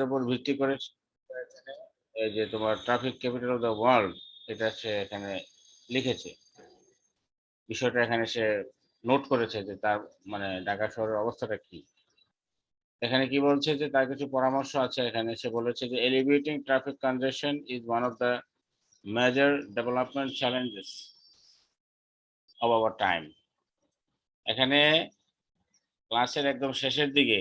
উপর ভিত্তি করে এই যে তোমার traffic capital of the world এটা সে এখানে লিখেছে, বিষয়টা এখানে সে নোট করেছে যে তার মানে ঢাকা শহরের অবস্থাটা কি। এখানে কি বলছে যে তার কিছু পরামর্শ আছে, এখানে সে বলেছে যে elevating traffic কনজেশন is one of the major development challenges of our time. এখানে ক্লাসের একদম শেষের দিকে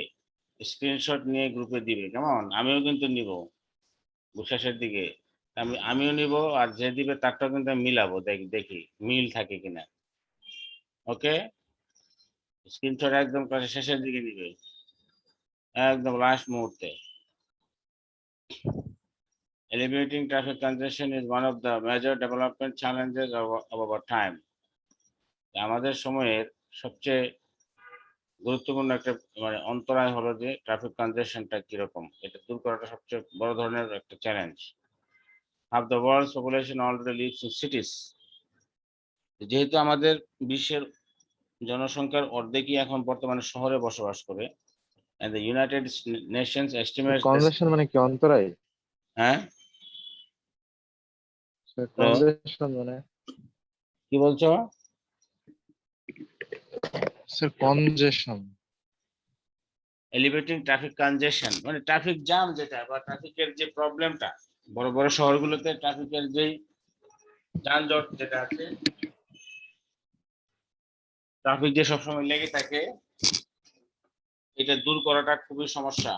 স্ক্রিনশট নিয়ে গ্রুপে দিবে, কেমন? আমিও কিন্তু নিব শেষের দিকে, আমিও নিব, আর যে দিবে তারটাও কিন্তু আমি মিলাবো, দেখি মিল থাকে কিনা। ওকে, স্ক্রিনশট একদম ক্লাসের শেষের দিকে দিবে, একদম লাস্ট মুহূর্তে। Alleviating traffic congestion is one of the major development challenges of our time. আমাদের সময়ের সবচেয়ে গুরুত্বপূর্ণ একটা মানে অন্তরায় হলো যে ট্রাফিক কনজেশনটা কিরকম, এটা দূর করাটা সবচেয়ে বড় ধরনের একটা challenge. Half the world's population already lives in cities. যেহেতু আমাদের বিশ্বের জনসংখ্যার অর্ধেকই এখন বর্তমানে শহরে বসবাস করে, and the United Nations estimates this. কনজেশন মানে কি, অন্তরায়? হ্যাঁ, কনজেশন মানে কি বলছো স্যার? কনজেশন এলিভেটিং ট্রাফিক কনজেশন মানে ট্রাফিক জ্যাম, যেটা বা ট্রাফিকের যে প্রবলেমটা বড় বড় শহরগুলোতে ট্রাফিকের যে যানজট যেটা আছে, ট্রাফিক যে সবসময় লেগে থাকে, এটা দূর করাটা খুবই সমস্যা।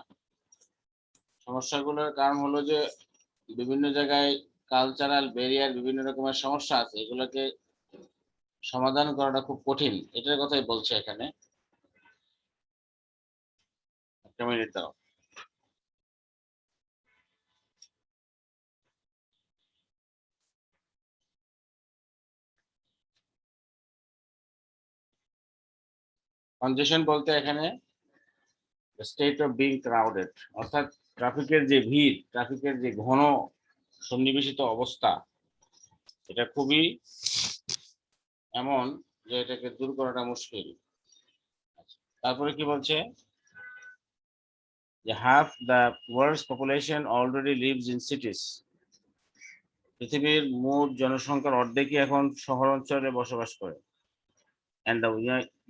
সমস্যাগুলোর কারণ হলো যে বিভিন্ন জায়গায় কালচারাল ব্যারিয়ার, বিভিন্ন রকমের সমস্যা আছে, এগুলোকে সমাধান করাটা খুব কঠিন, এটার কথাই বলছে এখানে। একটা মিনিট দাও। কনজেশন বলতে এখানে স্টেট অফ বিং ক্রাউডেড, অর্থাৎ ট্রাফিকের যে ভিড়, ট্রাফিকের যে ঘন সন্নিবেশিত অবস্থা, এটা খুবই এমন যে এটাকে দূর করাটা মুশকিল। তারপরে কি বলছে যে half the world's population already lives in cities. পৃথিবীর মোট জনসংখ্যার অর্ধেকই এখন শহর অঞ্চলে বসবাস করে। And the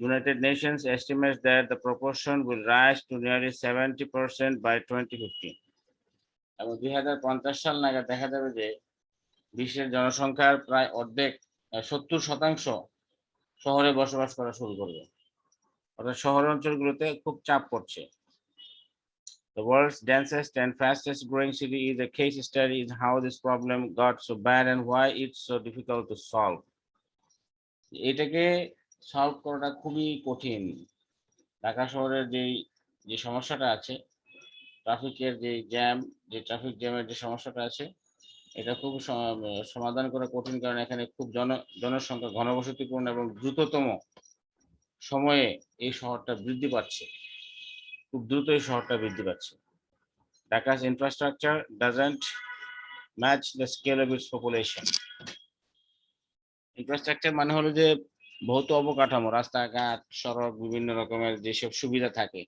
United Nations estimates that the proportion will rise to nearly 70% by 2050. এবং 2050 সাল নাগাদ দেখা যাবে যে বিশ্বের জনসংখ্যার প্রায় অর্ধেক 70% শহরে বসবাস করা শুরু করবে, অর্থাৎ শহর অঞ্চলগুলোতে খুব চাপ পড়ছে। The world's densest and fastest growing city is a case study in how this problem got so bad and why it's so difficult to solve. এটাকে সলভ করাটা খুবই কঠিন। ঢাকা শহরের যে সমস্যাটা আছে, ট্রাফিকের যে জ্যাম, যে ট্রাফিক জ্যামের যে সমস্যাটা আছে, এটা খুব সমাধান করা কঠিন, কারণ এখানে খুব জনসংখ্যা ঘনবসতিপূর্ণ এবং দ্রুততম সময়ে এই শহরটা বৃদ্ধি পাচ্ছে, খুব দ্রুত এই শহরটা বৃদ্ধি পাচ্ছে। ঢাকা's infrastructure doesn't match the scale of its population. Infrastructure মানে হলো যে ভৌত অবকাঠামো, রাস্তাঘাট, সড়ক, বিভিন্ন রকমের যেসব সুবিধা থাকে,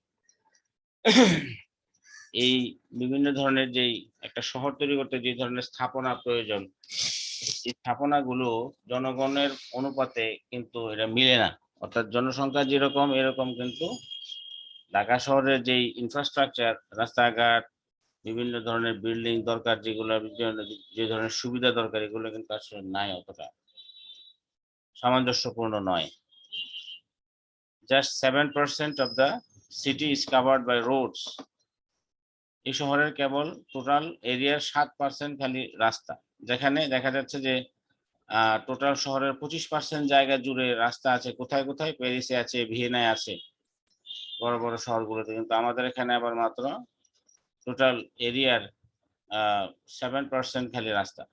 এই বিভিন্ন ধরনের যেই একটা শহর তৈরি করতে যে ধরনের স্থাপনা প্রয়োজন, এই স্থাপনাগুলো জনগণের অনুপাতে কিন্তু এটা মিলে না। অর্থাৎ জনসংখ্যা যেরকম এরকম কিন্তু ঢাকা শহরের যেই ইনফ্রাস্ট্রাকচার, রাস্তাঘাট, বিভিন্ন ধরনের বিল্ডিং দরকার, যেগুলো যে ধরনের সুবিধা দরকার, এগুলো কিন্তু আসলে নাই, অতটা সামঞ্জস্যপূর্ণ নয়। Just 7% of the city is covered by roads. এই শহরের কেবল টোটাল এরিয়ার 7% খালি রাস্তা, যেখানে দেখা যাচ্ছে যে টোটাল শহরের 25% জায়গা জুড়ে রাস্তা আছে। কোথায় কোথায়? প্যারিসে আছে, ভিয়েনায় আছে, বড় বড় শহরগুলোতে। কিন্তু আমাদের এখানে আবার মাত্র টোটাল এরিয়ার 7% খালি রাস্তা।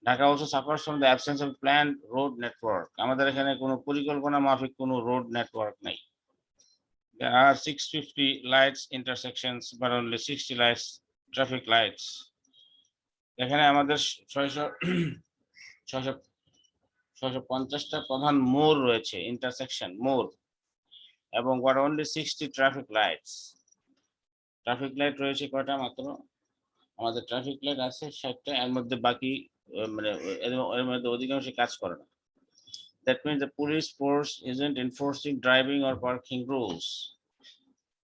Dhaka also suffers from the absence of planned road network. আমাদের এখানে কোনো পরিকল্পনা মাফিক কোনো রোড নেটওয়ার্ক নাই। There are 650 lights intersections but only 60 lights traffic lights. এখানে আমাদের 650টা প্রধান মোড় রয়েছে, ইন্টারসেকশন মোড়, এবং but only 60 traffic lights. Traffic light রয়েছে কয়টা মাত্র? আমাদের ট্রাফিক লাইট আছে 60টা, এর মধ্যে বাকি মানে এর মধ্যে অধিকাংশ কাজ করে না। That means the police force isn't enforcing driving or parking rules.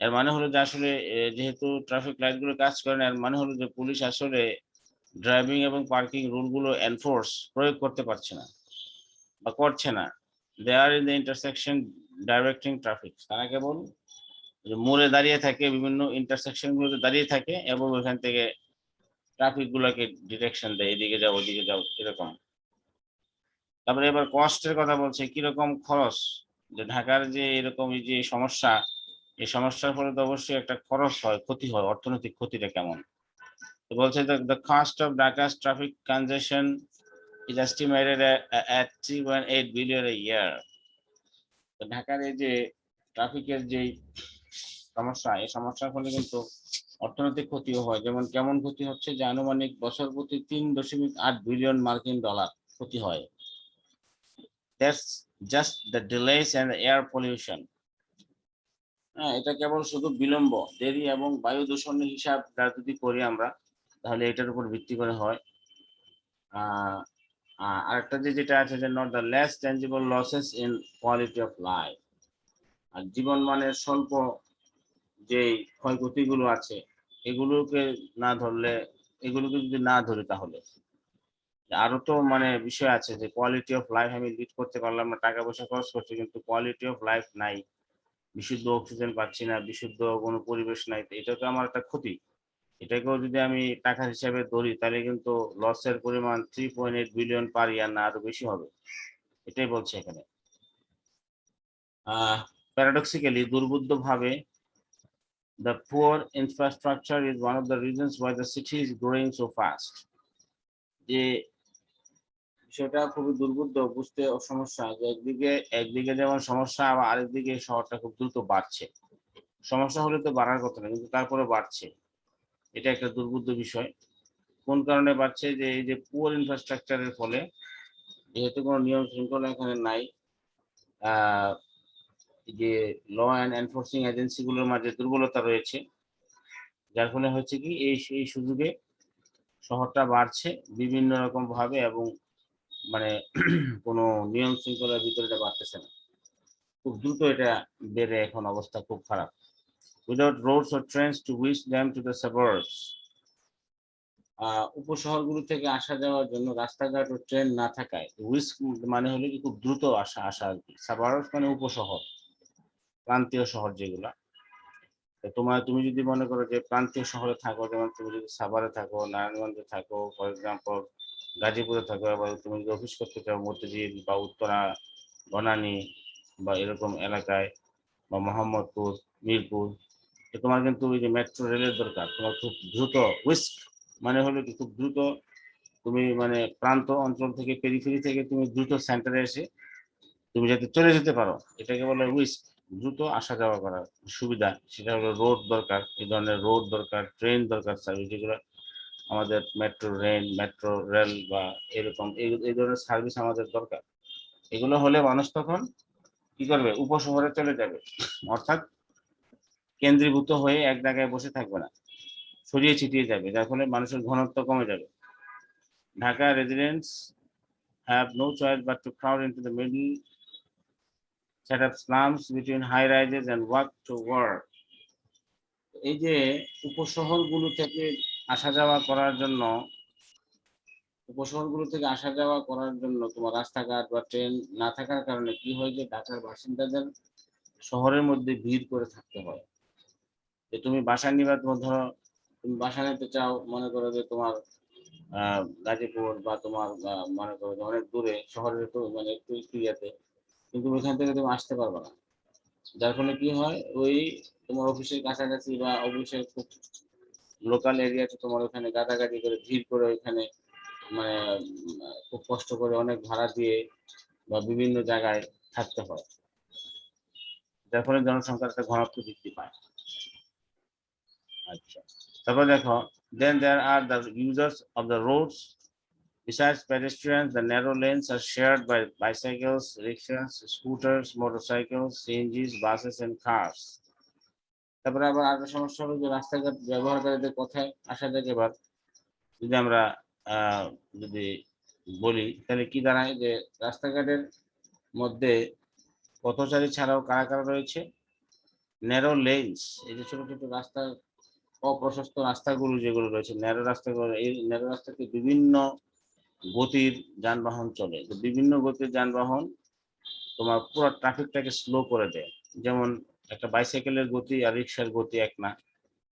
এর মানে হলো যে আসলে যেহেতু ট্রাফিক লাইট গুলো কাজ করে না, এর মানে হলো যে পুলিশ আসলে ড্রাইভিং এবং পার্কিং রুল গুলো এনফোর্স প্রয়োগ করতে পারছে না বা করছে না। They are in the intersection directing traffic. তারা কেবল মোড়ে দাঁড়িয়ে থাকে, বিভিন্ন ইন্টারসেকশন গুলোতে দাঁড়িয়ে থাকে এবং ওখান থেকে ট্রাফিক গুলোকে ডিরেকশন দেয়, এদিকে যাও ওদিকে যাও এরকম। তারপরে এবার কস্টের কথা বলছে, কিরকম খরচ, যে ঢাকার যে এরকম এই যে সমস্যা, এই সমস্যার ফলে তো অবশ্যই একটা খরচ হয়, ক্ষতি হয়, অর্থনৈতিক ক্ষতিটা কেমন। তো বলছে the cost of Dhaka's traffic congestion is estimated at 3.8 billion a year. তো ঢাকার এই যে ট্রাফিকের যে সমস্যা, এই সমস্যার ফলে কিন্তু অর্থনৈতিক ক্ষতিও হয়। যেমন কেমন ক্ষতি হচ্ছে, যে আনুমানিক বছর প্রতি 3.8 বিলিয়ন মার্কিন ডলার ক্ষতি হয়। That's just the delays and the air pollution. হ্যাঁ, এটা কেবল শুধু বিলম্ব, দেরি এবং বায়ু দূষণের হিসাব যদি করি আমরা, তাহলে এটার উপর ভিত্তি করে হয়। আরেকটা যেটা আছে যে not the less tangible losses in quality of life. আর জীবন মানের স্বল্প যে ক্ষয়ক্ষতিগুলো আছে, এগুলোকে না ধরলে, এগুলোকে যদি না ধরি তাহলে আরো তো মানে বিষয় আছে, যে কোয়ালিটি অফ লাইফ আমি লিড করতে পারলাম না, টাকা পয়সা খরচ করছি কিন্তু কোয়ালিটি অফ লাইফ নাই, বিশুদ্ধ অক্সিজেন পাচ্ছি না, বিশুদ্ধ কোনো পরিবেশ নাই, তো এটা তো আমার একটা ক্ষতি। এটাকেও যদি আমি টাকার হিসাবে ধরি তাহলে কিন্তু লসের পরিমাণ 3.8 বিলিয়ন পার ইয়ার না আরো বেশি হবে, এটাই বলছে এখানে। প্যারাডক্সিক্যালি, দুর্বুদ্ধ ভাবে, the poor infrastructure is one of the reasons why the city is growing so fast. যে বিষয়টা খুবই দুর্বুদ্ধ, বুঝতে সমস্যা, যে একদিকে যেমন সমস্যা, আবার আরেকদিকে শহরটা খুব দ্রুত বাড়ছে। সমস্যা হলে তো বাড়ার কথা না, কিন্তু তারপরে বাড়ছে, এটা একটা দুর্বুদ্ধ বিষয়। কোন কারণে বাড়ছে, যে এই যে পুয়ার ইনফ্রাস্ট্রাকচারের ফলে, যেহেতু কোনো নিয়ম শৃঙ্খলা এখানে নাই, যে ল অ্যান্ড এনফোর্সিং এজেন্সি গুলোর মাঝে দুর্বলতা রয়েছে, যার ফলে হচ্ছে কি এই সুযোগে শহরটা বাড়ছে বিভিন্ন রকম ভাবে, এবং মানে কোনো নিয়ম শৃঙ্খলার ভিতরে এটা বাড়তেছে না, খুব দ্রুত এটা বেড়ে, এখন অবস্থা খুব খারাপ। Without roads or trains to whisk them to the suburbs. উপশহরগুলো থেকে আসা যাওয়ার জন্য রাস্তাঘাট ও ট্রেন না থাকায়, হুইস্ক মানে হলো কি খুব দ্রুত আসা আর কি, সাবার্বস মানে উপশহর, প্রান্তীয় শহর যেগুলা। তুমি যদি মনে করো যে প্রান্তীয় শহরে থাকো, যেমন তুমি যদি সাভারে থাকো, নারায়ণগঞ্জে থাকো, ফর এক্সাম্পল গাজীপুরে থাকো, এবার তুমি যদি অফিস করতে চাও মতিঝিল বা উত্তরা, বনানী বা এরকম এলাকায়, বা মোহাম্মদপুর, মিরপুর, তোমার কিন্তু ওই যে মেট্রো রেলের দরকার, তোমার খুব দ্রুত, উইস্ক মানে হলো কি খুব দ্রুত তুমি মানে প্রান্ত অঞ্চল থেকে, পেরিফেরি থেকে তুমি দ্রুত সেন্টারে এসে তুমি যাতে চলে যেতে পারো, এটাকে বলে উইস্ক, দ্রুত আসা যাওয়া করার সুবিধা। সেটা হলো রোড দরকার, এই ধরনের রোড দরকার, ট্রেন দরকার, সার্ভিস যেগুলো আমাদের মেট্রো রেল বা এরকম এই ধরনের সার্ভিস আমাদের দরকার। এগুলো হলে মানুষ তখন কি করবে, উপশহরে চলে যাবে, অর্থাৎ কেন্দ্রীভূত হয়ে এক জায়গায় বসে থাকবে না, ছড়িয়ে ছিটিয়ে যাবে, যার ফলে মানুষের ঘনত্ব কমে যাবে। Dhaka residents have no choice but to crowd into the middle, set up slums between high rises and walk to work. এই যে উপশহরগুলো থেকে আসা যাওয়া করার জন্য, তোমার রাস্তাঘাট বা ট্রেন না থাকার কারণে কি হয়, যে ঢাকার বাসিন্দাদের শহরের মধ্যে ভিড় করে থাকতে হয়। যে তুমি বাসা নিবা, তোমার ধরো তুমি বাসা নিতে চাও, মনে করো যে তোমার গাজীপুর বা তোমার মনে করো যে অনেক দূরে শহরের, একটু মানে একটু ইয়াতে, কিন্তু ওইখান থেকে তুমি আসতে পারবে না, যার ফলে কি হয়, ওই তোমার অফিসের কাছাকাছি বা অফিসের খুব লোকাল এরিয়াতে তোমার ওখানে গাদাগাদি করে ভিড় করে ওইখানে মানে খুব কষ্ট করে অনেক ভাড়া দিয়ে বা বিভিন্ন জায়গায় থাকতে হয়, যার ফলে জনসংখ্যার একটা ঘনত্ব বৃদ্ধি পায়। আচ্ছা, তারপর দেখো, then there are the users of the roads. Besides pedestrians, the narrow lanes are shared by bicycles, rickshaws, scooters, motorcycles, CNGs, buses, and cars. তারপরে আবার আরেকটা সমস্যা হলো যে রাস্তাঘাট ব্যবহারকারীদের কথায় আসা যাক। এবার যদি আমরা যদি বলি তাহলে কি দাঁড়ায় যে রাস্তাঘাটের মধ্যে পথচারী ছাড়াও কারা কারা রয়েছে, ন্যারো লেন্স, এই যে ছোট ছোট রাস্তা, অপ্রশস্ত রাস্তাগুলো যেগুলো রয়েছে, ন্যারো রাস্তাগুলো, এই ন্যারো রাস্তাতে বিভিন্ন গতির যানবাহন চলে। তো বিভিন্ন গতির যানবাহন তোমার পুরো ট্রাফিকটাকে স্লো করে দেয়। যেমন একটা বাইসাইকেলের গতি আর রিক্সার গতি এক না,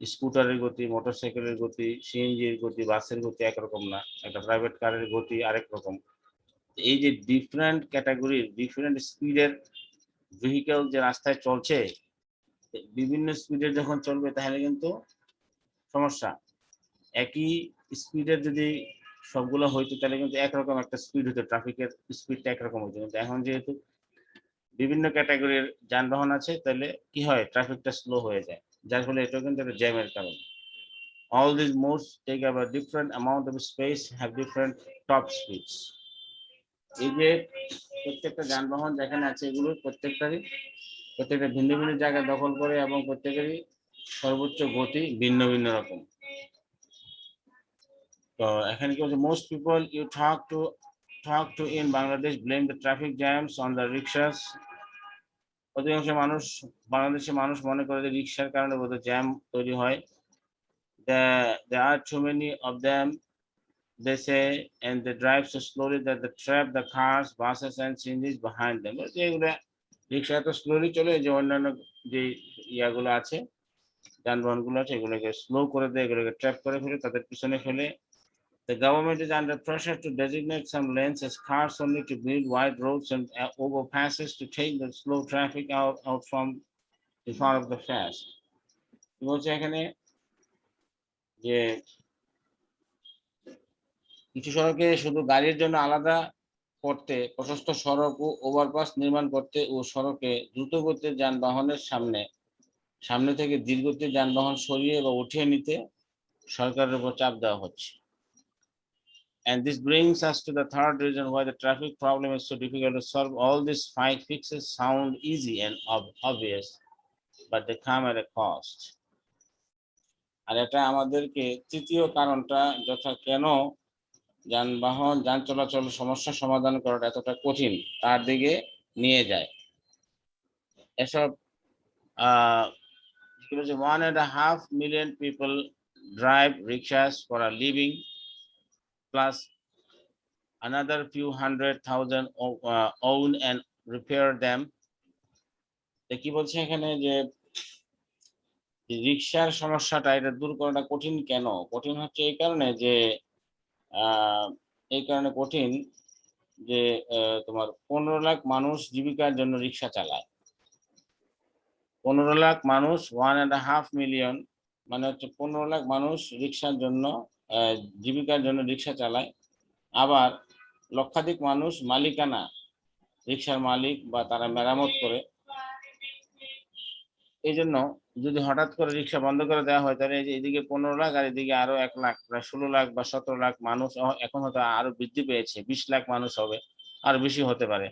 স্কুটারের গতি, মোটরসাইকেলের গতি, সিএনজির গতি, বাসের গতি একরকম না, একটা প্রাইভেট কারের গতি আরেক রকম। এই যে ডিফারেন্ট ক্যাটাগরির ডিফারেন্ট স্পিডের ভেহিকেল যে রাস্তায় চলছে, বিভিন্ন স্পিডে যখন চলবে তাহলে কিন্তু সমস্যা। একই স্পিডের যদি সবগুলো হইতো তাহলে কিন্তু একরকম একটা স্পিড হতো, ট্রাফিকের স্পিডটা একরকম হতো। কিন্তু এখন যেহেতু বিভিন্ন ক্যাটাগরির যানবাহন আছে তাহলে কি হয়, ট্রাফিকটা স্লো হয়ে যায়, যার ফলে এটাও কিন্তু একটা জ্যামের কারণ। All these modes take up a different amount of space, have different top speeds. এই যে প্রত্যেকটা যানবাহন যেখানে আছে এগুলো প্রত্যেকটা ভিন্ন ভিন্ন জায়গা দখল করে এবং প্রত্যেকেরই সর্বোচ্চ গতি ভিন্ন ভিন্ন রকম। তো এখানে কি হচ্ছে, most people you talk to in Bangladesh blame the traffic jams on the rickshaws. অধিকাংশ মানুষ, বাংলাদেশের মানুষ মনে করে যে রিক্সার কারণে বোধহয় জ্যাম তৈরি হয়। There are too many of them, they say, and they drive so slowly that they trap the cars, buses and CNGs behind them. এগুলো রিক্সা এত স্লোলি চলে যে অন্যান্য যে ইয়াগুলো আছে, যানবাহনগুলো আছে, এগুলোকে স্লো করে দেয়, এগুলোকে ট্র্যাপ করে ফেলে, তাদের পিছনে ফেলে। The government is under pressure to designate some lanes as cars only, to build wide roads and overpasses to take the slow traffic out from in front of the fast. বলছে এখানে যে কিছু সড়কে শুধু গাড়ির জন্য আলাদা করতে, প্রশস্ত সড়ক ও ওভারপাস নির্মাণ করতে ও সড়কে দ্রুতগতির যানবাহনের সামনে থেকে ধীরগতির যানবাহন সরিয়ে বা উঠিয়ে নিতে সরকারের উপর চাপ দেওয়া হচ্ছে। And this brings us to the third reason why the traffic problem is so difficult to solve. All these 5 fixes sound easy and obvious, but they come at a cost. আর এটা আমাদেরকে তৃতীয় কারণটা, যথা কেন যান চলাচল সমস্যা সমাধান করাটা এতটা কঠিন, তার দিকে নিয়ে যায়। এসব 1.5 million people drive rickshaws for a living, plus another few 100,000 own and repair them. কি বলছে এখানে যে রিক্সার সমস্যাটা এটা দূর করাটা কঠিন কেন? কঠিন হচ্ছে এই কারণে যে কঠিন যে তোমার 15 লাখ মানুষ জীবিকার জন্য রিক্সা চালায়। 15 লাখ মানুষ, 1.5 মিলিয়ন, মানে হচ্ছে 15 লাখ মানুষ রিক্সার জন্য জীবিকার জন্য রিক্সা চালায়। আবার লক্ষাধিক মানুষ মালিকানা, রিক্সার মালিক বা তারা মেরামত করে। এই জন্য যদি হঠাৎ করে রিক্সা বন্ধ করে দেওয়া হয় তাহলে এদিকে 15 লাখ আর এদিকে আরো 1 লাখ, প্রায় 16 লাখ বা 17 লাখ মানুষ, এখন হয়তো আরো বৃদ্ধি পেয়েছে, 20 লাখ মানুষ হবে, আর বেশি হতে পারে।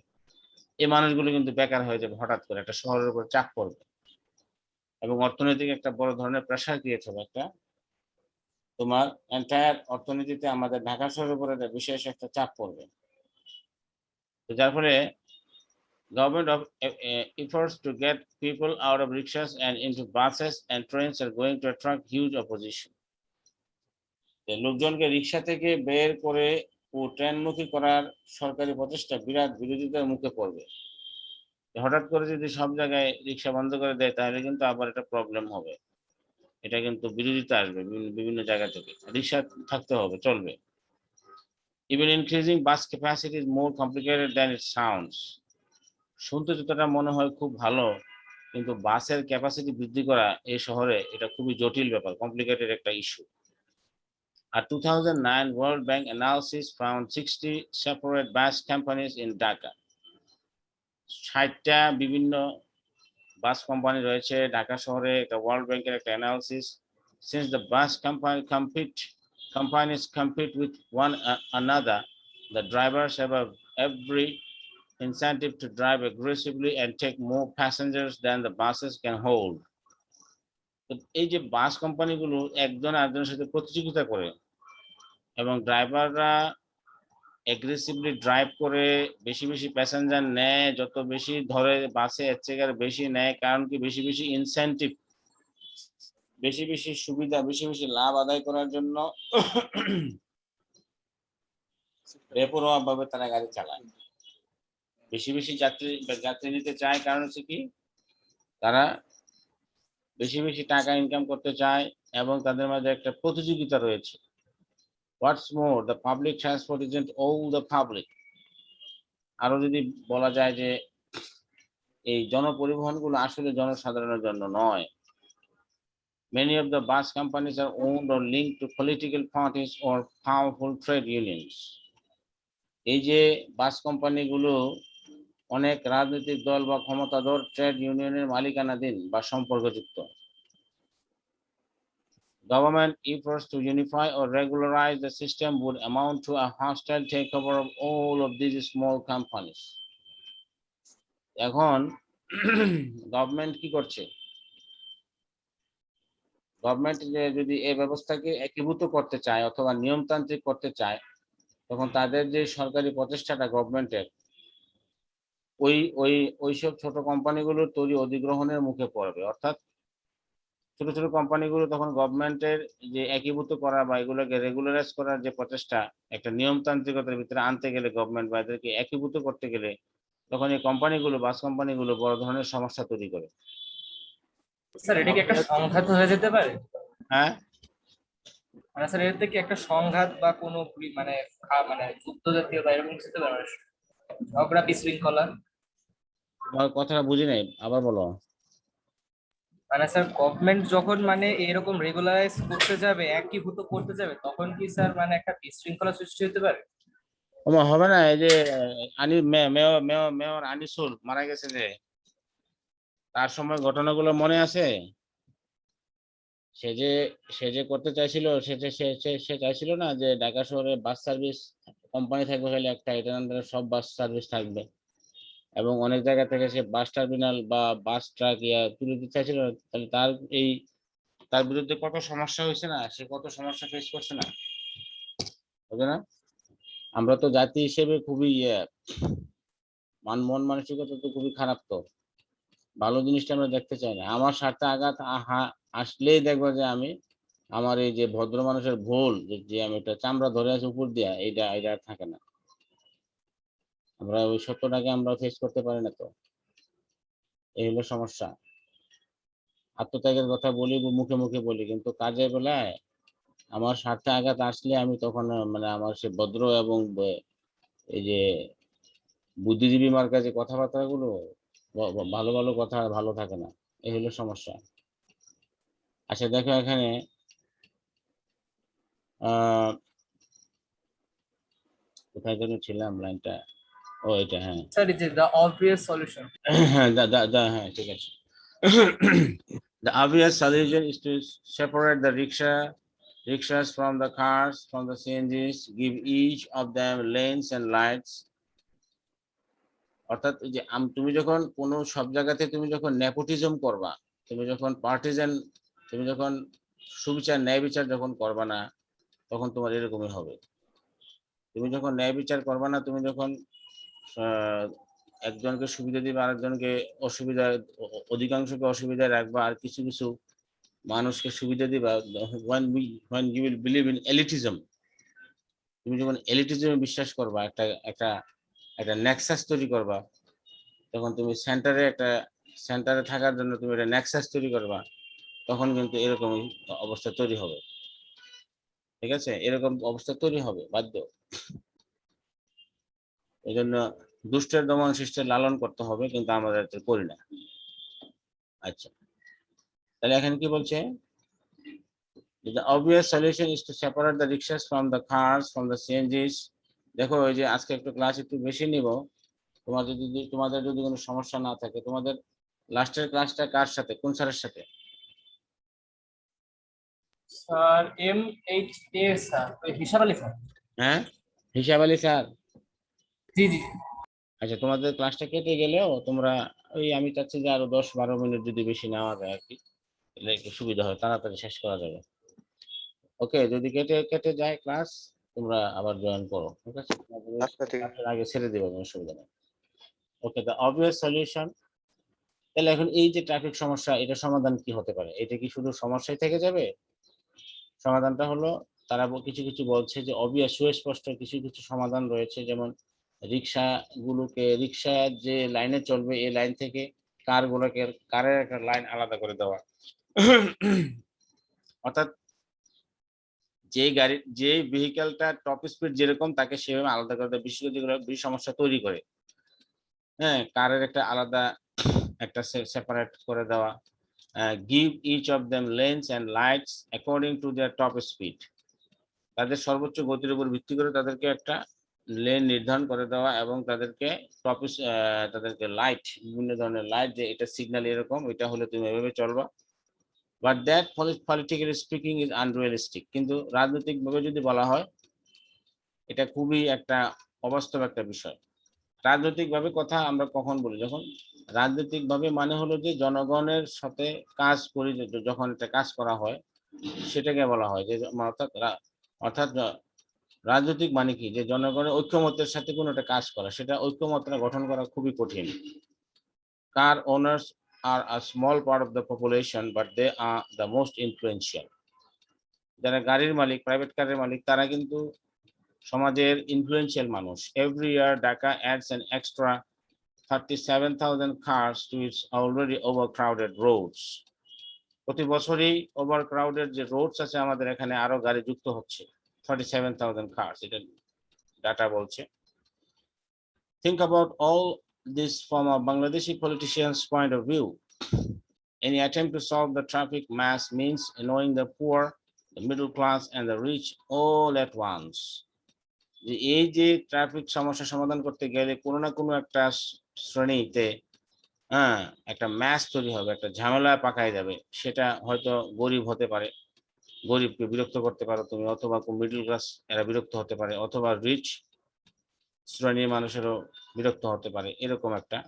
এই মানুষগুলো কিন্তু বেকার হয়ে যাবে, হঠাৎ করে একটা শহরের উপর চাপ পড়বে এবং অর্থনৈতিক একটা বড় ধরনের প্রেসার ক্রিয়েট হবে। একটা তোমার এন্টায়ার অর্থনীতিতে আমাদের ঢাকা শহরের উপরে বিশেষ একটা চাপ পড়বে। তো যার ফলে government efforts to get people out of rickshaws and into buses and trains are going to attract huge opposition. লোকজনকে রিক্সা থেকে বের করে ও ট্রেনমুখী করার সরকারি প্রচেষ্টা বিরাট বিরোধিতার মুখে পড়বে। হঠাৎ করে যদি সব জায়গায় রিক্সা বন্ধ করে দেয় তাহলে কিন্তু আবার একটা প্রবলেম হবে, এটা কিন্তু বিরোধিতা আসবে বিভিন্ন জায়গা থেকে। রিক্সা থাকতে হবে, চলবে। Even increasing bus capacity is more complicated than it sounds. শুনতে যতটা মনে হয় খুব ভালো, কিন্তু বাসের ক্যাপাসিটি বৃদ্ধি করা এই শহরে এটা খুবই জটিল ব্যাপার, কমপ্লিকেটেড একটা issue. R 2009 World Bank analysis found 60 separate bus companies in Dhaka. 60টা বিভিন্ন বাস কোম্পানি রয়েছে ঢাকা শহরে। এটা ওয়ার্ল্ড ব্যাংকের একটা analysis. Since the bus companies compete with one another, the drivers have every incentive to drive aggressively and take more passengers than the buses can hold. তো এই যে বাস কোম্পানিগুলো একজন আরেকজনের সাথে প্রতিযোগিতা করে এবং ড্রাইভাররা এগ্রেসিভলি ড্রাইভ করে বেশি বেশি প্যাসেঞ্জার নেয়, যত বেশি ধরে বাসে এর থেকে আর বেশি নেয়, কারণ কি বেশি বেশি ইনসেনটিভ, বেশি বেশি সুবিধা, বেশি বেশি লাভ আদায় করার জন্য বেপরোয়া ভাবে তারা গাড়ি চালায়, বেশি বেশি যাত্রী যাত্রী নিতে চায়, কারণ হচ্ছে কি তারা বেশি বেশি টাকা ইনকাম করতে চায় এবং তাদের মাঝে একটা প্রতিযোগিতা রয়েছে। What's more, the public transport isn't all the public. আরো যদি বলা যায় যে এই জনপরিবহনগুলো আসলে জনসাধারণের জন্য নয়। Many of the bus companies are owned or linked to political parties or powerful trade unions. এই যে বাস কোম্পানিগুলো অনেক রাজনৈতিক দল বা ক্ষমতাধর ট্রেড ইউনিয়নের মালিকানাধীন বা সম্পর্কযুক্ত। Government efforts to unify or regularize the system would amount to a hostile takeover of all of these small companies. এখন গভর্নমেন্ট কি করছে? গভর্নমেন্ট যদি এই ব্যবস্থাকে একীভূত করতে চায় অথবা নিয়মতান্ত্রিক করতে চায়, তখন তাদের যে সরকারি প্রচেষ্টাটা গভর্নমেন্টের ওই ওই ওইসব ছোট কোম্পানিগুলোর তৈরি অধিগ্রহণের মুখে পড়বে। অর্থাৎ ছোট ছোট কোম্পানিগুলো তখন গভর্নমেন্টের যে একীভূত করা বা এগুলোকে রেগুলারাইজ করার যে প্রচেষ্টা, একটা নিয়মতান্ত্রিকতার ভিতরে আনতে গেলে গভর্নমেন্ট বা এদেরকে একীভূত করতে গেলে তখন এই কোম্পানিগুলো, বাস কোম্পানিগুলো বড় ধরনের সমস্যা তৈরি করে। স্যার এটা কি একটা সংঘাত হয়ে যেতে পারে? হ্যাঁ, মানে স্যার এর থেকে একটা সংঘাত বা কোনো মানে মানে যুদ্ধ জাতীয় বা এরকম কিছু হতে পারে, ঝগড়া বিশৃঙ্খলা? তোমার কথাটা বুঝি নাই, আবার বলো। মানে স্যার গভর্নমেন্ট যখন মানে এরকম রেগুলারাইজ করতে যাবে, একীভূত করতে যাবে, তখন কি স্যার মানে একটা বিশৃঙ্খলা সৃষ্টি হতে পারে? ওমা হবে না? এই যে মেয়র মেয়র মেয়র আনিসুল মারা গেছে যে, তার সময় ঘটনাগুলো মনে আছে? সে যে সে যে করতে চাইছিল, সে চাইছিল না যে ঢাকা শহরে বাস সার্ভিস কোম্পানি থাকবে, খালি একটা, এটার আন্ডারে সব বাস সার্ভিস থাকবে এবং অনেক জায়গা থেকে সে বাস টার্মিনাল বা বাস ট্রাক তুলে দিতে চাইছিল। তাহলে তার বিরুদ্ধে কত সমস্যা হয়েছে না, সে কত সমস্যা ফেস করছে না, বুঝে না? আমরা তো জাতি হিসেবে খুবই মন মানসিকতা তো খুবই খারাপ। তো ভালো জিনিসটা আমরা দেখতে চাই না। আমার স্বার্থে আঘাত আসলেই দেখবো যে আমি আমার এই যে ভদ্র মানুষের ভুল, যে আমি একটা চামড়া ধরে আছি উপর দিয়া, এটা এটা আর থাকে না। আমরা ওই সত্যটাকে আমরা ফেস করতে পারি না। তো এই হলো সমস্যা। আত্মত্যাগের কথা বলি, মুখে মুখে বলি, কিন্তু কাজের বেলায় আমার স্বার্থে আঘাত আসলে আমি তখন মানে আমার সে ভদ্র এবং এই যে বুদ্ধিজীবী মার্কা যে কথাবার্তা গুলো, ভালো ভালো কথা ভালো থাকে না। এই হলো সমস্যা। আচ্ছা দেখো এখানে কোথায় যেন ছিলাম লাইনটা, ও এটা, হ্যাঁ sir is the obvious solution. হ্যাঁ হ্যাঁ ঠিক আছে। The obvious solution is to separate the rickshaws from the cars, from the CNGs, give each of them lanes and lights. অর্থাৎ এই যে তুমি যখন কোনো সব জায়গাতে তুমি যখন নেপোটিজম করবা, তুমি যখন পার্টিজান, তুমি যখন সুবিচার ন্যায় বিচার যখন করবা না, তখন তোমার এরকমই হবে। তুমি যখন ন্যায় বিচার করবা না, তুমি যখন একজনকে সুবিধা দিবে, আরেকজনকে অসুবিধা, অধিকাংশকে অসুবিধায় রাখবা, আর কিছু কিছু মানুষকে সুবিধা দিবা। when you will believe in elitism, তুমি যখন এলিটিজমে বিশ্বাস করবা, একটা একটা একটা নেক্সাস তৈরি করবা, তখন তুমি সেন্টারে থাকার জন্য তুমি একটা নেক্সাস তৈরি করবা, তখন কিন্তু এরকম অবস্থা তৈরি হবে। ঠিক আছে, এরকম অবস্থা তৈরি হবে বাধ্য। এই জন্য দুষ্টের দমন শিষ্টের লালন করতে হবে, কিন্তু আমরা এটা করি না। আচ্ছা, তাহলে এখানে কি বলছে? The obvious solution is to separate the rickshaws from the cars, from the CNGs. দেখো ওই যে আজকে একটু ক্লাস একটু বেশি নিব, তোমাদের যদি কোনো সমস্যা না থাকে। তোমাদের লাস্টের ক্লাসটা কার সাথে, কোন স্যারের সাথে? স্যার MHA স্যার, ওই হিসাব আলী স্যার। হ্যাঁ, হিসাব আলী স্যার। জি জি। আচ্ছা, তোমাদের ক্লাসটা কেটে গেলেও তোমরা ওই, আমি চাচ্ছি যে আরো 10-12 মিনিট যদি বেশি নেওয়া যায় আর কি, তাহলে একটু সুবিধা হয়, তাড়াতাড়ি শেষ করা যাবে। ওকে, যদি কেটে কেটে যায় ক্লাস, তোমরা আবার জয়েন করো, ঠিক আছে? আচ্ছা ঠিক আছে। ক্লাসের আগে ছেড়ে দেবে, কোনো অসুবিধা নেই। ওকে, দ্য অবভিয়াস সলিউশন। তাহলে এখন এই যে ট্রাফিক সমস্যা, এটা সমাধান কি হতে পারে? এটা কি শুধু সমস্যাই থেকে যাবে? সমাধানটা হলো, তারা কিছু কিছু বলছে যে অবভিয়াস, সুস্পষ্ট কিছু কিছু সমাধান রয়েছে, যেমন রিক্সা যে লাইনে চলবে এই লাইন থেকে কারের একটা লাইন আলাদা করে দেওয়া। অর্থাৎ যে ভেহিকেলটা টপ স্পিড যেরকম তাকে সেভাবে আলাদা করে দেওয়া, বিশেষ করে যেগুলো বেশি সমস্যা তৈরি করে। হ্যাঁ, কারের একটা আলাদা একটা সেপারেট করে দেওয়া। Give each of them lanes and lights according to their top speed. তাদের সর্বোচ্চ গতির উপর ভিত্তি করে তাদেরকে একটা লেন নির্ধারণ করে দেওয়া, এবং তাদেরকে লাইট, বিভিন্ন ধরনের লাইট, যে এটা সিগন্যাল এরকম, এটা হলে তুমি এভাবে চলবা। But that politically speaking is unrealistic. কিন্তু রাজনৈতিকভাবে যদি বলা হয়, এটা খুবই একটা অবাস্তব একটা বিষয়। রাজনৈতিকভাবে কথা আমরা কখন বলি? যখন রাজনৈতিকভাবে মানে হলো যে জনগণের সাথে কাজ করি, যখন একটা কাজ করা হয় সেটাকে বলা হয় যে, অর্থাৎ রাজনৈতিক মানে কি, যে জনগণের ঐক্যমত্যের সাথে কোনো একটা কাজ করা, সেটা ঐক্যমত্যটা গঠন করা খুবই কঠিন। Car owners are a small part of the population, but they are the most influential. যারা গাড়ির মালিক, প্রাইভেট কারের মালিক, তারা কিন্তু সমাজের ইনফ্লুয়েন্সিয়াল মানুষ। Every year Dhaka ads an extra 37,000 cars to its already overcrowded roads. প্রতি বছরই ওভারক্রাউডেড যে রোডস আছে আমাদের এখানে, আরো গাড়ি যুক্ত হচ্ছে। 37,000 cars, এটা ডাটা বলছে। Think about all this from a Bangladeshi politician's point of view. Any attempt to solve the traffic mass means annoying the poor, the middle class, and the rich all at once. এই যে traffic সমস্যা সমাধান করতে গেলে কোনো না কোনো একটা শ্রেণীতে একটা ম্যাচ তৈরি হবে, একটা ঝামেলা পাকায় যাবে। সেটা হয়তো গরিব হতে পারে, গরিবকে বিরক্ত করতে পারো তুমি, অথবা মিডল ক্লাস এরা বিরক্ত হতে পারে, অথবা রিচ শ্রেণীর মানুষেরও বিরক্ত হতে পারে, এরকম একটা।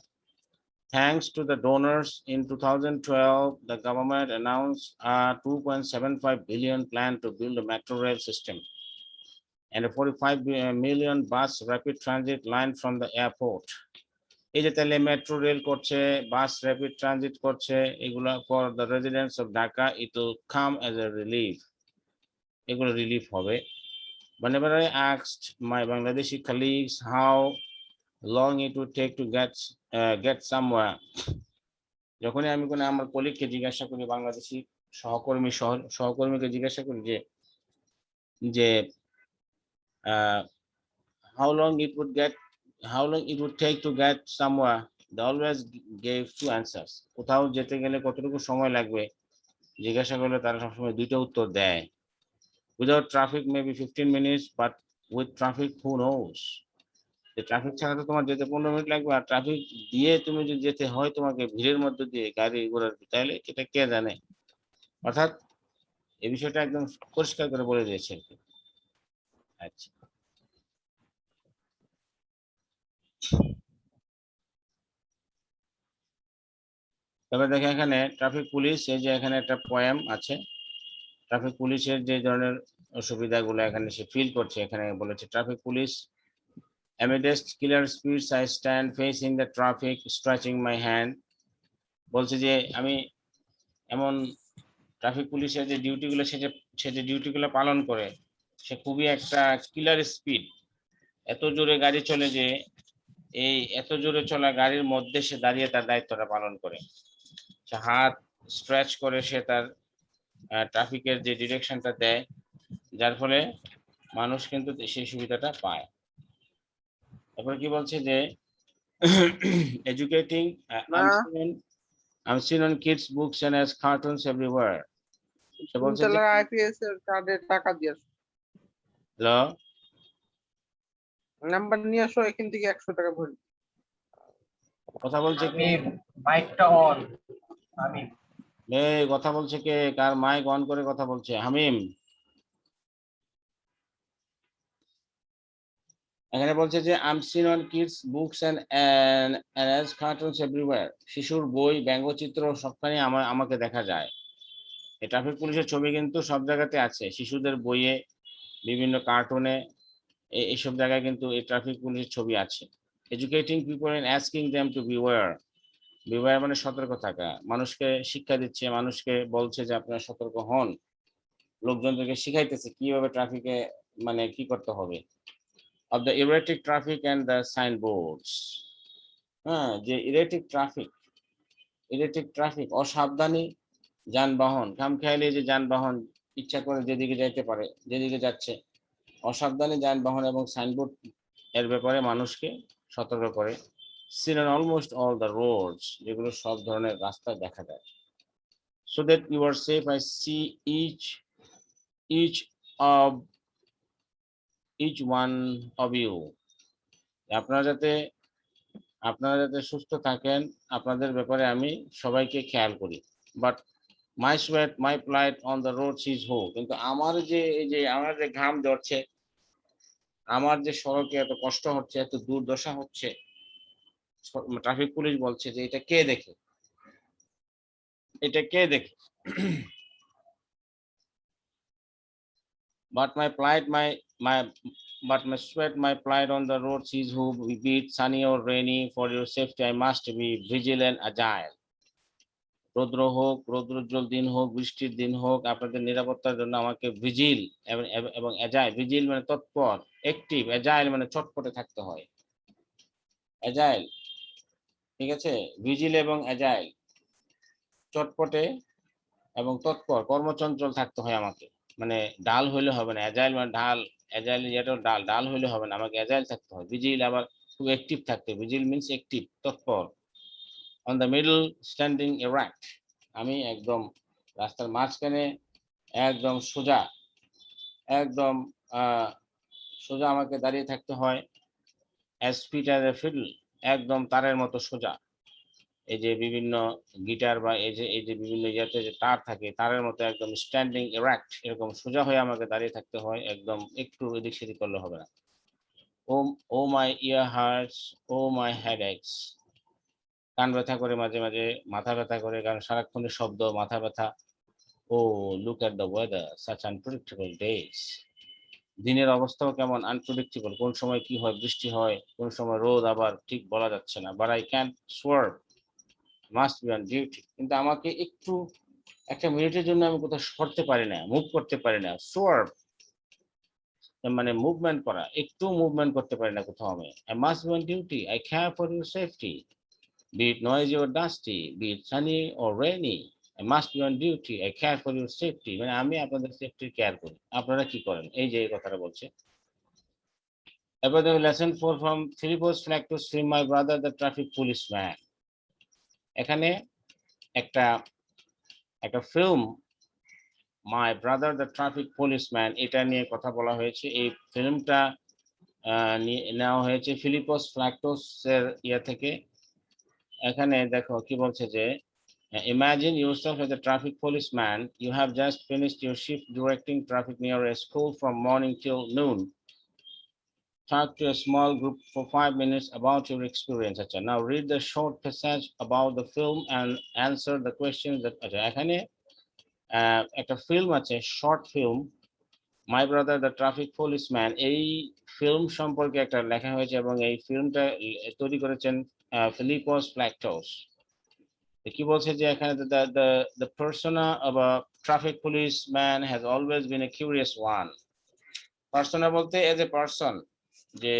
Thanks to the donors in 2012, the government announced a 2.75 billion plan to build a metro rail system and a 45 million bus rapid transit line from the airport. এই যে তাহলে মেট্রো রেল করছে, বাস র্যাপিড ট্রানজিট করছে, এগুলো for the residents of Dhaka, it will come as a relief. এগুলো relief হবে। Whenever I asked my Bangladeshi colleagues how long it would take to get somewhere, যখনই আমি কোনো আমার কলিগকে জিজ্ঞাসা করি, বাংলাদেশি সহকর্মীকে জিজ্ঞাসা করি যে how long it would take to get somewhere, they always gave two answers. কোথাও যেতে গেলে কতটুকু সময় লাগবে জিজ্ঞাসা করলে তারা সবসময় দুইটা উত্তর দেয়। Without traffic maybe 15 minutes, but with traffic who knows? যে ট্রাফিক ছাড়া তো তোমার যেতে 15 মিনিট লাগবে, আর ট্রাফিক দিয়ে তুমি যদি যেতে হয় তোমাকে ভিড়ের মধ্যে দিয়ে গাড়ি ঘোড়ার, তাহলে এটা কে জানে। অর্থাৎ এই বিষয়টা একদম পরিষ্কার করে বলে দিয়েছে। আচ্ছা, তবে দেখে এখানে ট্রাফিক পুলিশ, এই যে এখানে একটা পয়েম আছে, ট্রাফিক পুলিশের যে ধরনের অসুবিধাগুলো এখানে সে ফিল করছে, এখানে বলেছে traffic police, amidst killer speeds I stand facing the traffic stretching my hand. বলছে যে আমি এমন ট্রাফিক পুলিশের যে ডিউটিগুলো, সে যে ডিউটিগুলো পালন করে, সে খুবই একটা কিলার স্পিড, এত জোরে গাড়ি চলে যে এই এত জোরে চলা গাড়ির মধ্যে সে দাঁড়িয়ে তার দায়িত্বটা পালন করে। সে হাত স্ট্রেচ করে সে তার ট্রাফিকের যে ডিরেকশনটা দেয়, যার ফলে মানুষ কিন্তু সেই সুবিধাটা পায়। তারপরে কি বলছে যে educating I'm seen on kids books and as cartoons everywhere. সে বলছে যে আইপিএস এর কার্ডে টাকা দিয়েছে, হ্যালো, নাম্বার নিয়ে আসো, এখান থেকে 100 টাকা ভরি। কথা বলছে কে? মাইকটা অন। আমি এই কথা বলছে কে? কার মাইক অন করে কথা বলছে? হামিম। এখানে বলছে যে I'm seen on kids books and as cartoons everywhere. শিশুর বই, ব্যঙ্গচিত্র সবখানে আমাকে দেখা যায়। এই ট্রাফিক পুলিশের ছবি কিন্তু সব জায়গাতে আছে, শিশুদের বইয়ে, বিভিন্ন কার্টুনে, এইসব জায়গায় কিন্তু এই ট্রাফিক পুলিশের ছবি আছে। Educating people and asking them to beware, beware মানে সতর্ক থাকা, মানুষকে শিক্ষা দিচ্ছে, মানুষকে বলছে যে আপনারা সতর্ক হন, লোকজনদেরকে শিখাইতেছে কিভাবে ট্রাফিকে মানে কি করতে হবে। Of the erratic traffic and the signboards, হ্যাঁ, যে ইরেটিক ট্রাফিক অসাবধানী যানবাহন, খামখেয়ালি যে যানবাহন ইচ্ছা করে যেদিকে যাইতে পারে, যেদিকে যাচ্ছে, অসাবধানী যানবাহন এবং সাইনবোর্ড এর ব্যাপারে মানুষকে সতর্ক করে। seen on almost all the roads, যেগুলো সব ধরনের রাস্তায় দেখা যায়। So that you are safe, I see each of each one of you, আপনারা যাতে সুস্থ থাকেন, আপনাদের ব্যাপারে আমি সবাইকে খেয়াল করি। But my sweat my প্লাইট on the road is হো, কিন্তু আমার যে এই যে আমার যে ঘাম ঝরছে, আমার যে সড়কে এত কষ্ট হচ্ছে, এত দুর্দশা হচ্ছে, ট্রাফিক পুলিশ বলছে যে এটা কে দেখে, এটা কে দেখে। But my plight, but my sweat, my plight on the roads is who, be it sunny or rainy, for your safety I must be vigilant, agile. রৌদ্র হোক, রৌদ্রোজ্জ্বল দিন হোক, বৃষ্টির দিন হোক, আপনাদের নিরাপত্তার জন্য আমাকে ভিজিল এবং অ্যাজাইল, ভিজিল মানে তৎপর, অ্যাক্টিভ, অ্যাজাইল মানে চটপটে থাকতে হয়। অ্যাজাইল, ঠিক আছে, ভিজিল এবং অ্যাজাইল, চটপটে এবং তৎপর, কর্মচঞ্চল থাকতে হয় আমাকে। মানে ডাল হইলে হবে না, অ্যাজাইল মানে ঢাল, অ্যাজাইল যেটা ডাল, ডাল হইলে হবে না, আমাকে অ্যাজাইল থাকতে হয়। ভিজিল আবার খুব অ্যাক্টিভ থাকতে, ভিজিল মিন্স অ্যাক্টিভ, তৎপর। অন দ্য মিডল স্ট্যান্ডিং এরাক্ট, আমি একদম রাস্তার মাঝখানে একদম সোজা, একদম সোজা আমাকে দাঁড়িয়ে থাকতে হয়। As fit as a fiddle, একদম তারের মতো সোজা। এই যে বিভিন্ন গিটার বা এই যে বিভিন্ন ইয়াতে যে তার থাকে, তারের মতো একদম স্ট্যান্ডিং এরাক্ট, এরকম সোজা হয়ে আমাকে দাঁড়িয়ে থাকতে হয়, একদম একটু এদিক সেদিক করলে হবে না। ও মাই ইয়ার হার্টস, ও মাই হেডএকস, কান ব্যথা করে, মাঝে মাঝে মাথা ব্যথা করে, কারণ সারাক্ষণের শব্দ, মাথা ব্যথা। Oh look at the weather, such unpredictable days, দিনের অবস্থাও কেমন আনপ্রেডিক্টেবল, কোন সময় কি হয়, বৃষ্টি হয়, কোন সময় রোদ, আবার ঠিক বলা যাচ্ছে না। But I can't swerve, must be on duty, কিন্তু আমাকে একটু একটা মিনিটের জন্য আমি কোথাও সরতে পারি না, মুভ করতে পারি না। সোয়ার্ভ মানে মুভমেন্ট করা, একটু মুভমেন্ট করতে পারি না কোথাও আমি। I must be on duty, eye care for your safety, be it noisy or dusty, be it sunny or rainy, I must be on duty, I care for your safety, মানে আমি আপনাদের সেফটির care করি, আপনারা কি করেন, এই যে এই কথাটা বলছে। এরপর দেখো lesson 4 from Philippos Flaccus film, my brother the traffic policeman। এখানে একটা film my brother the traffic policeman, এটা নিয়ে কথা বলা হয়েছে। এই ফিল্মটা নেওয়া হয়েছে ফিলিপোস ফ্ল্যাক্টোস এর ইয়া থেকে। এখানে দেখো কি বলছে যে imagine yourself as a traffic policeman, you have just finished your shift directing traffic near a school from morning till noon. Talk to a small group for 5 minutes about your experience. Now read the short passage about the film and answer the questions that এখানে একটা film আছে, short film, my brother the traffic policeman, এই film সম্পর্কে একটা লেখা হয়েছে এবং এই ফিল্মটা তৈরি করেছেন ফিলিপোস ফ্ল্যাক্টোস। কি বলছে যে এখানে the persona of a traffic policeman has always been a curious one. Persona বলতে এজ এ পার্সন, যে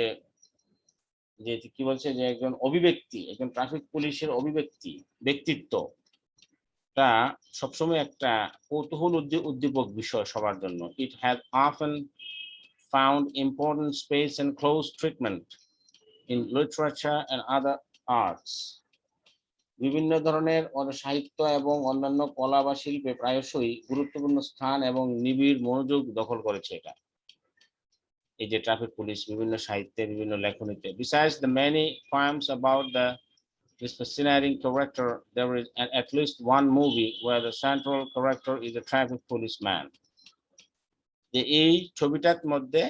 যে কি বলছে যে একজন অভিব্যক্তি, একজন ট্রাফিক পুলিশের অভিব্যক্তি, ব্যক্তিত্ব, তা সবসময় একটা কৌতূহল উদ্দীপক বিষয় সবার জন্য। It has often found important space and close treatment in literature and other arts. বিভিন্ন ধরনের সাহিত্য এবং অন্যান্য কলা বা শিল্পে প্রায়শই গুরুত্বপূর্ণ স্থান এবং নিবিড় মনোযোগ দখল করেছে এটা, এই যে ট্রাফিক পুলিশ বিভিন্ন সাহিত্যে, বিভিন্ন লেখনীতে। Besides the many poems about this fascinating character, there is at least one movie where the central character is a traffic policeman. এই ছবিটার মধ্যে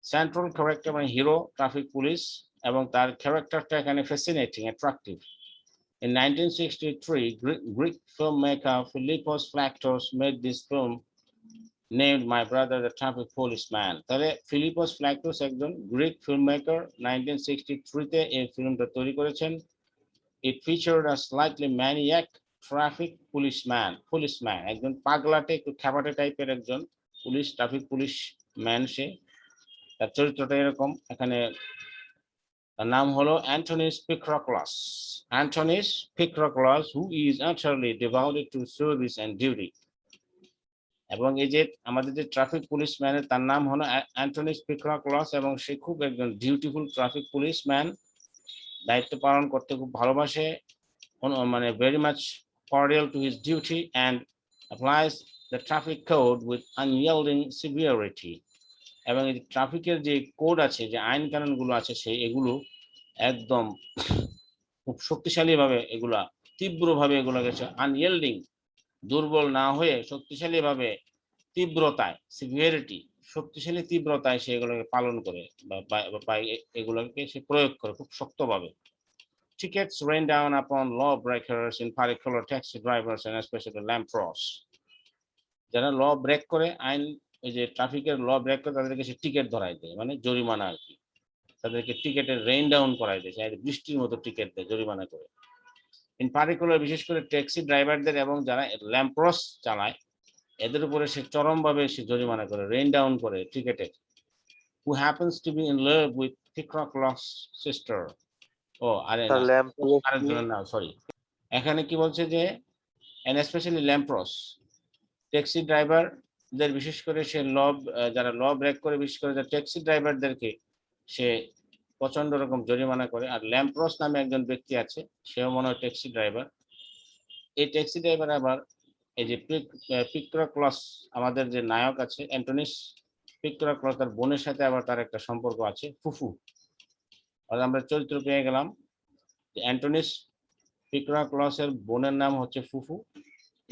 সেন্ট্রাল ক্যারেক্টার মানে হিরো ট্রাফিক পুলিশ, এবং তার ক্যারেক্টারটা এখানে fascinating, attractive. In 1963, Greek filmmaker Philippos Flactos made this film named My Brother the Traffic Policeman. তাহলে Philips ফ্ল্যাক্টোস একজন গ্রিক ফিল্মমেকার 1963 তে এই ফিল্মটা তৈরি করেছেন। It featured a slightly maniac traffic policeman একজন পাগলাটে একটু খ্যাপাটে টাইপের একজন ট্রাফিক পুলিশ ম্যান। সে তার চরিত্রটা এরকম। এখানে তার নাম হলো Antonis Patroklos, who is utterly devoted to service and duty. এবং এই যে আমাদের যে ট্রাফিক পুলিশম্যানের তার নাম হলো অ্যান্টনিস পিক্রোকলস, এবং সে খুব একজন ডিউটিফুল ট্রাফিক পুলিশম্যান, দায়িত্ব পালন করতে খুব ভালোবাসে, মানে very much cordial to his duty and applies the traffic code with unyielding severity. এবং এই ট্রাফিকের যে কোড আছে, যে আইন কানুনগুলো আছে, সেই এগুলো একদম খুব শক্তিশালী ভাবে এগুলা তীব্রভাবে এগুলোকে আনইয়েল্ডিং, দুর্বল না হয়ে শক্তিশালী ভাবে তীব্রতায়, সিভিয়ারিটি, শক্তিশালী তীব্রতায় সে এগুলোকে পালন করে বা এগুলোকে সে প্রয়োগ করে খুব শক্তভাবে। Tickets rain down upon lawbreakers, in particular taxi drivers and especially lampros. যারা ল ব্রেক করে, আইন এই যে ট্রাফিকের ল ব্রেক করে, তাদেরকে সে টিকিট ধরাই দেয়, মানে জরিমানা আর কি। তাদেরকে টিকেটের রেইন ডাউন করাই দেয়, বৃষ্টির মতো টিকিট দেয় জরিমানা করে। ইন পার্টিকুলার বিশেষ করে ট্যাক্সি ড্রাইভারদের এবং যারা ল্যাম্প্রস চালায়, এদের উপরে সে চরমভাবে সে জরিমানা করে, রেইন ডাউন করে টিকেটের। Who happens to be in love with Patroklos' sister. আরেকজনের নাম, সরি। এখানে কি বলছে যে and especially ল্যাম্প্রস, ট্যাক্সি ড্রাইভারদের বিশেষ করে সে যারা ল ব্রেক করে, বিশেষ করে ট্যাক্সি ড্রাইভারদেরকে সে প্রচন্ড রকম জরিমানা করে। আর ল্যাম্প্রস নামে একজন ব্যক্তি আছে, সেও মনে হয় ট্যাক্সি ড্রাইভার। এই ট্যাক্সি ড্রাইভার আবার এই যে পিক্রোকলস, আমাদের যে নায়ক আছে অ্যান্টনিস পিক্রোকলস, তার বোনের সাথে আবার তার একটা সম্পর্ক আছে, ফুফু। আর আমরা চরিত্র পেয়ে গেলাম যে অ্যান্টনিস পিক্রোকলসের বোনের নাম হচ্ছে ফুফু।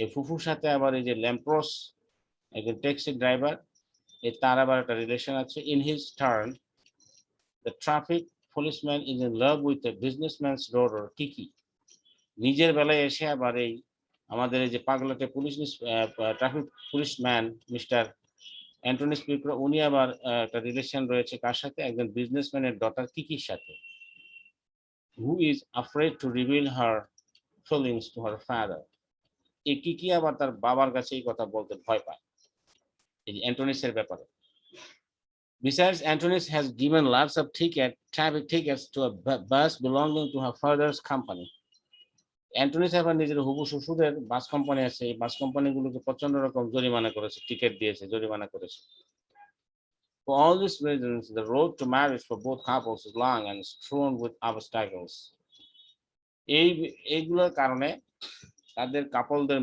এই ফুফুর সাথে আবার এই যে ল্যাম্প্রস একজন ট্যাক্সি ড্রাইভার, তার আবার একটা রিলেশন আছে। In his turn, the traffic policeman is in love with the businessman's daughter, Kiki. নিজের বেলায় এসে আবার এই আমাদের এই যে পাগলাটে ট্রাফিক পুলিশম্যান মিস্টার অ্যান্টনিস পিক্রো, উনি আবার একটা রিলেশন রয়েছে কার সাথে, একজন বিজনেসম্যানের ডটার কিকির সাথে। Who is afraid to reveal her feelings to her father. এই কিকি আবার তার বাবার কাছে এই কথা বলতে ভয় পায় এই অ্যান্টনিসের ব্যাপারে। Besides, Antonis has given lots of traffic tickets to a bus belonging to her father's company. Antonis আবার নিজের হুবু শ্বশুরের বাস কোম্পানি আছে, এই বাস কোম্পানিগুলোকে প্রচন্ড রকম জরিমানা করেছে, টিকিট দিয়েছে, জরিমানা করেছে। For all these reasons, the road to marriage for both couples is long and strewn with obstacles. এইগুলোর কারণে তাদের কাপলদের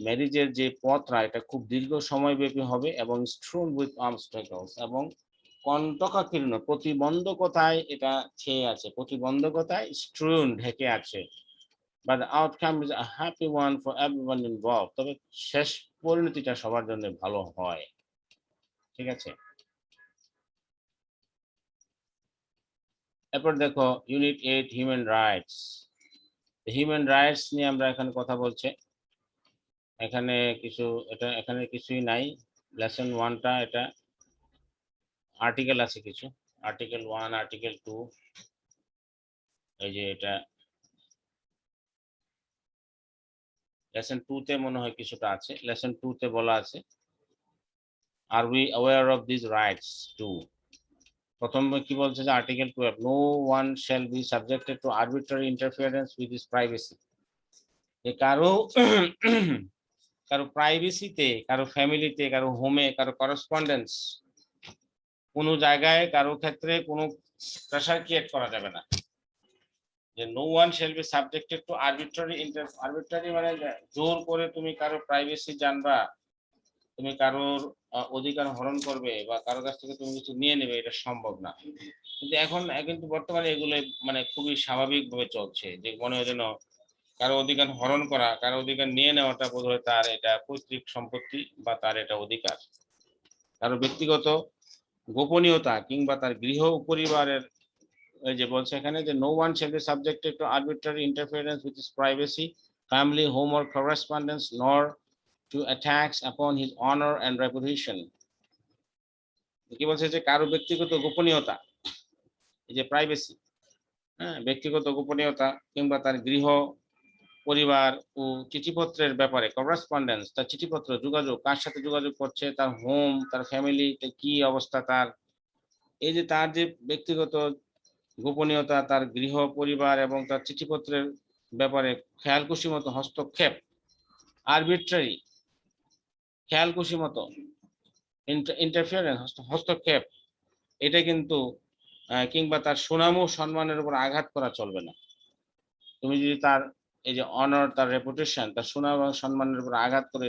ম্যারেজের যে পথটা, এটা খুব দীর্ঘ সময়ব্যাপী হবে এবং strewn with obstacles, এবং কণ্টকাকীর্ণ, প্রতিবন্ধকতায় এটা ছেয়ে আছে, প্রতিবন্ধকতায় strewn, ঢেকে আছে। But the outcome is a happy one for everyone involved. তবে শেষ পরিণতিটা সবার জন্য ভালো হয়। ঠিক আছে, এরপর দেখো unit 8 human rights. Human rights নিয়ে আমরা এখানে কথা বলছি। এখানে কিছুই নাই। লেসন 1টা, এটা আর্টিকেল আছে কিছু, আর্টিকেল 1, আর্টিকেল 2, এই যে এটা লেসন 2তে মনে হয় কিছুটা আছে। লেসন 2তে বলা আছে, are we aware of this rights too. প্রথমে কি বলছে যে article 12, no one shall be subjected to arbitrary interference with his privacy. কারো প্রাইভেসিতে, কারো ফ্যামিলিতে, কারো হোমে, কারো করেসপন্ডেন্স, কোনো জায়গায় কারো ক্ষেত্রে কোনো প্রেসার ক্রিয়েট করা যাবে না। যে no one shall be subjected to arbitrary মানে জোর করে তুমি কারো প্রাইভেসি জানবা, তুমি কারোর অধিকার হরণ করবে বা কারো কাছ থেকে তুমি কিছু নিয়ে নেবে, এটা সম্ভব না। কিন্তু বর্তমানে এগুলো মানে খুবই স্বাভাবিকভাবে চলছে, যে মনে হয় যেন কারো অধিকার হরণ করা, কারো অধিকার নিয়ে নেওয়াটা বোধহয় তার এটা পৈতৃক সম্পত্তি বা তার এটা অধিকার। কারো ব্যক্তিগত গোপনীয়তা কিংবা তার গৃহ পরিবারের ওই যে বলছে এখানে যে no one shall be subjected to arbitrary interference with his privacy, family, home or correspondence, nor to attacks upon his honor and reputation. কি বলছে যে কারো ব্যক্তিগত গোপনীয়তা, এই যে প্রাইভেসি, হ্যাঁ, ব্যক্তিগত গোপনীয়তা কিংবা তার গৃহ, পরিবার ও চিঠিপত্রের ব্যাপারে, করেসপন্ডেন্স, তার চিঠিপত্র, যোগাযোগ, কার সাথে যোগাযোগ করছে, তার হোম, তার ফ্যামিলি, কি অবস্থা তার, এই যে তার যে ব্যক্তিগত গোপনীয়তা, তার গৃহ, পরিবার এবং তার চিঠিপত্রের ব্যাপারে খেয়ালখুশি মতো হস্তক্ষেপ, আরবিট্রারি, খেয়ালখুশি মতো ইন্টারফিয়ারেন্স, হস্তক্ষেপ, এটা কিন্তু কিংবা তার সুনাম ও সম্মানের উপর আঘাত করা চলবে না। তুমি যদি তার এই যে অনার, তার রেপুটেশন, তার সুনাম এবং সম্মানের উপর আঘাত করে